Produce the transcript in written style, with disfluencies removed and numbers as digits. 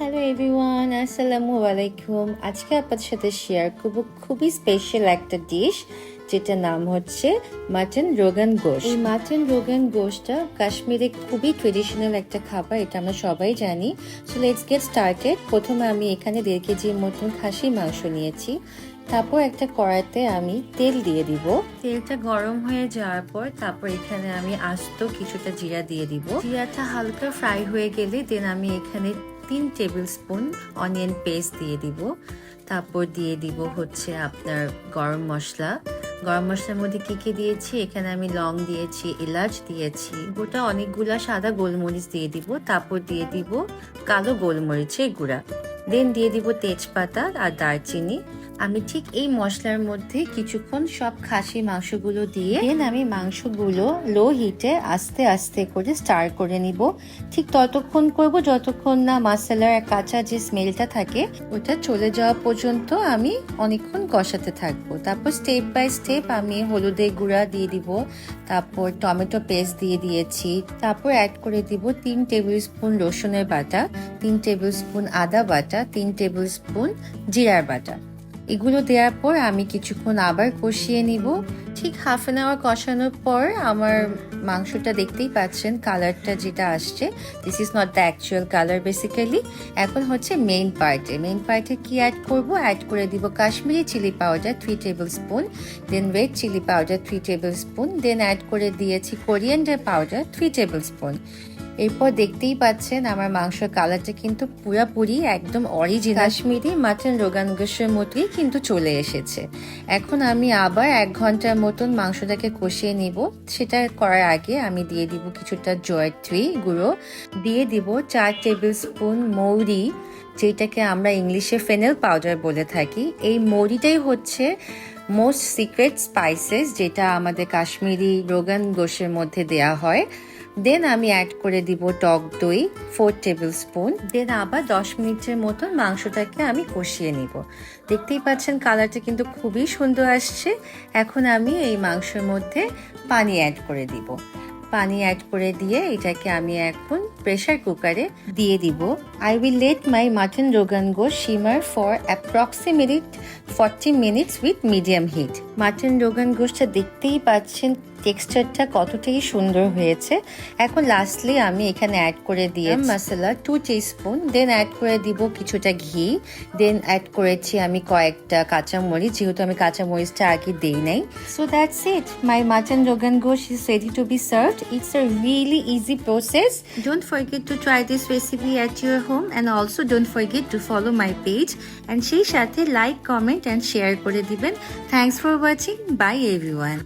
Hello everyone, আসসালামু আলাইকুম। আজকে আপনাদের সাথে শেয়ার করব খুবই স্পেশাল একটা ডিশ, যেটা নাম হচ্ছে মাটন রোগান গোশ। এই মাটন রোগান গোশটা কাশ্মীরে খুবই ট্রেডিশনাল একটা খাবার, এটা আমরা সবাই জানি। So let's get started. প্রথমে আমি এখানে 1.5 কেজির মতন খাসি মাংস নিয়েছি। তারপর একটা কড়াইতে আমি তেল দিয়ে দিব। তেলটা গরম হয়ে যাওয়ার পর তারপর এখানে আমি আস্ত কিছুটা জিরা দিয়ে দিব। জিরাটা হালকা ফ্রাই হয়ে গেলে দেন আমি এখানে 3 টেবিল স্পুন অনিয়ন পেস্ট দিয়ে দিব। তারপর দিয়ে দিব হচ্ছে আপনার গরম মশলা। গরম মশলার মধ্যে কি কি দিয়েছি, এখানে আমি লং দিয়েছি, এলাচ দিয়েছি, গোটা অনেকগুলা সাদা গোলমরিচ দিয়ে দিব। তারপর দিয়ে দিব কালো গোলমরিচের গুঁড়া, দেন দিয়ে দিব তেজপাতা আর দারচিনি। আমি ঠিক এই মশলার মধ্যে কিছুক্ষণ সব খাসি মাংসগুলো দিয়ে দেন আমি মাংসগুলো লো হিটে আস্তে আস্তে করে স্টার করে নিব। ঠিক ততক্ষণ করব যতক্ষণ না মশলার কাঁচা যে স্মেলটা থাকে ওটা চলে যাওয়া পর্যন্ত আমি অনেকক্ষণ কষাতে থাকবো। তারপর স্টেপ বাই স্টেপ আমি হলুদের গুঁড়া দিয়ে দিব, তারপর টমেটো পেস্ট দিয়ে দিয়েছি, তারপর অ্যাড করে দিব 3 টেবিল স্পুন রসুনের বাটা, 3 টেবিল স্পুন আদা বাটা, 3 টেবিল স্পুন জিরার বাটা। এগুলো দেওয়ার পর আমি কিছুক্ষণ আবার কষিয়ে নিব। ঠিক হাফ অ্যান আওয়ার কষানোর পর আমার মাংসটা দেখতেই পাচ্ছেন কালারটা যেটা আসছে, this is not the actual colour basically. এখন হচ্ছে মেইন পার্টে কি অ্যাড করব, অ্যাড করে দিব Kashmiri chili powder 3 tablespoon, then red chili powder 3 tablespoon, then add করে দিয়েছি কোরিয়ান্ডার পাউডার 3 টেবিল স্পুন। এরপর দেখতেই পাচ্ছেন আমার মাংসের কালারটা কিন্তু পুরাপুরি একদম অরিজিনাল কাশ্মীরি মাটন রোগান গোশের মতোই কিন্তু চলে এসেছে। এখন আমি আবার 1 ঘন্টার মতন মাংসটাকে কষিয়ে নিব। সেটা করার আগে আমি দিয়ে দিব কিছুটা জয়ত্রী গুঁড়ো, দিয়ে দিব 4 টেবিল স্পুন মৌরি, যেটাকে আমরা ইংলিশে ফেনেল পাউডার বলে থাকি। এই মৌরিটাই হচ্ছে মোস্ট সিক্রেট স্পাইসেস, যেটা আমাদের কাশ্মীরি রোগান গোশের মধ্যে দেয়া হয়। দেন আমি অ্যাড করে দিব টক দই 4 টেবিল স্পুন, দেন আবার 10 মিনিটের মতন মাংসটাকে আমি কষিয়ে নিব। দেখতেই পাচ্ছেন কালারটা কিন্তু খুবই সুন্দর আসছে। এখন আমি এই মাংসের মধ্যে পানি অ্যাড করে দিব। পানি অ্যাড করে দিয়ে এটাকে আমি এখন প্রেসার কুকারে দিয়ে দিব। I will let my mutton rogan gosh simmer for approximately 40 minutes with medium heat. Mutton rogan গোশটা দেখতেই পাচ্ছেন টেক্সচারটা কতটাই সুন্দর হয়েছে। এখন লাস্টলি আমি এখানে অ্যাড করে দিয়ে মশলা 2 টিস্পুন, দেন অ্যাড করে দিব কিছুটা ঘি, দেন অ্যাড করেছি আমি কয়েকটা কাঁচামরিচ, যেহেতু আমি কাঁচামরিচটা আগে দেই নাই। So that's it, my mutton rogan gosh is ready to be served. It's a really easy process. Don't forget to try this recipe at your home, and also don't forget to follow my page and সেই সাথে like, comment and share করে দিবেন। Thanks for watching. Bye everyone.